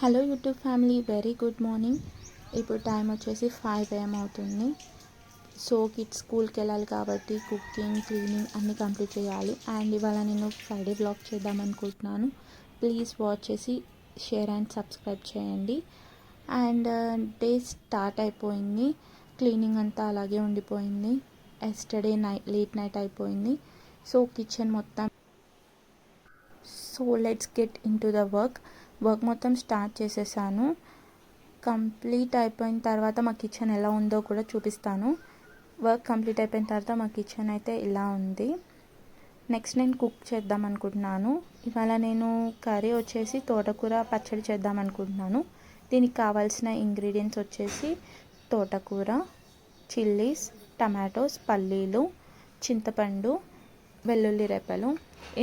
Hello YouTube family, very good morning. ఇప్పుడు time వచ్చేసి 5 AM అవుతుంది. సో కిడ్స్ స్కూల్కి వెళ్ళాలి కాబట్టి కుకింగ్, క్లీనింగ్ అన్నీ కంప్లీట్ చేయాలి. అండ్ ఇవాళ నేను ఫ్రైడే వ్లాగ్ చేద్దాం అనుకుంటున్నాను. ప్లీజ్ వాచ్ చేసి షేర్ అండ్ సబ్స్క్రైబ్ చేయండి. అండ్ డే స్టార్ట్ అయిపోయింది. క్లీనింగ్ అంతా అలాగే ఉండిపోయింది. ఎస్టర్డే లేట్ నైట్ అయిపోయింది. సో కిచెన్ మొత్తం. So let's get in to the work మొత్తం స్టార్ట్ చేసేసాను. కంప్లీట్ అయిపోయిన తర్వాత మా కిచెన్ ఎలా ఉందో కూడా చూపిస్తాను. వర్క్ కంప్లీట్ అయిపోయిన తర్వాత మా కిచెన్ అయితే ఇలా ఉంది. నెక్స్ట్ నేను కుక్ చేద్దాం అనుకుంటున్నాను. ఇవాళ నేను కర్రీ వచ్చేసి తోటకూర పచ్చడి చేద్దాం అనుకుంటున్నాను. దీనికి కావాల్సిన ఇంగ్రీడియంట్స్ వచ్చేసి తోటకూర, చిల్లీస్, టమాటోస్, పల్లీలు, చింతపండు, వెల్లుల్లి రెప్పలు.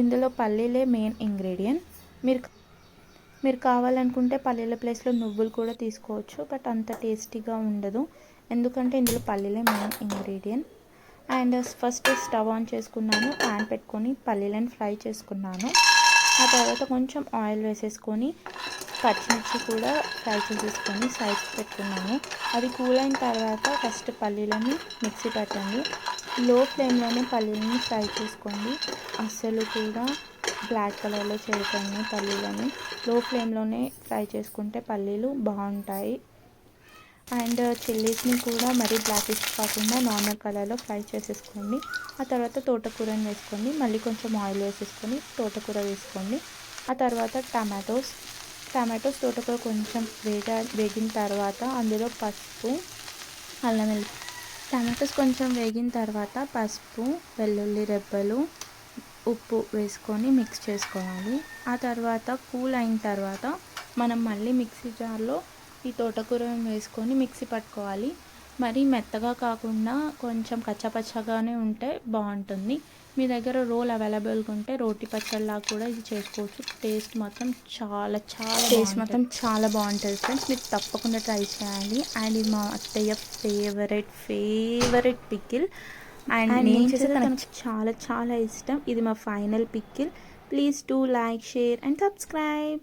ఇందులో పల్లీలే మెయిన్ ఇంగ్రీడియంట్. మీరు కావాలనుకుంటే పల్లీల ప్లేస్లో నువ్వులు కూడా తీసుకోవచ్చు, బట్ అంత టేస్టీగా ఉండదు, ఎందుకంటే ఇందులో పల్లీలే main ingredient. And first stove on చేసుకున్నాను. ప్యాన్ పెట్టుకొని పల్లీలను ఫ్రై చేసుకున్నాను. ఆ తర్వాత కొంచెం ఆయిల్ వేసేసుకొని పచ్చిమిర్చి కూడా ఫ్రై చేసేసుకొని సైడ్ పెట్టుకున్నాను. అది కూల్ అయిన తర్వాత ఫస్ట్ పల్లీలని మిక్సీ పట్టండి. లో ఫ్లేమ్లోనే పల్లీలని ఫ్రై చేసుకోండి. అస్సలు కూడా బ్లాక్ కలర్లో చేయకండి. పల్లీలని లో ఫ్లేమ్లోనే ఫ్రై చేసుకుంటే పల్లీలు బాగుంటాయి. అండ్ చిల్లీస్ని కూడా మరీ బ్లాకిష్ కాకుండా నార్మల్ కలర్లో ఫ్రై చేసేసుకోండి. ఆ తర్వాత తోటకూరని వేసుకోండి. మళ్ళీ కొంచెం ఆయిల్ వేసేసుకొని తోటకూర వేసుకోండి. ఆ తర్వాత టమాటోస్ తోటకూర కొంచెం వేగిన తర్వాత అందులో పసుపు, అల్లం వెల్లుల్లి. టమాటోస్ కొంచెం వేగిన తర్వాత పసుపు, వెల్లుల్లి రెబ్బలు, ఉప్పు వేసుకొని మిక్స్ చేసుకోవాలి. ఆ తర్వాత కూల్ అయిన తర్వాత మనం మళ్ళీ మిక్సీ జార్లో ఈ తోటకూరను వేసుకొని మిక్సీ పట్టుకోవాలి. మరి మెత్తగా కాకుండా కొంచెం కచ్చాపచ్చాగానే ఉంటే బాగుంటుంది. మీ దగ్గర రోల్ అవైలబుల్గా ఉంటే రోటి పచ్చడిలా కూడా ఇది చేసుకోవచ్చు. టేస్ట్ మాత్రం చాలా బాగుంటుంది ఫ్రెండ్స్. మీరు తప్పకుండా ట్రై చేయాలి. అండ్ ఇది మా అత్తయ్య ఫేవరెట్ పికిల్. అండ్ నేను చేసేది తనకు చాలా ఇష్టం. ఇది మా final pickle. Please do like, share and subscribe.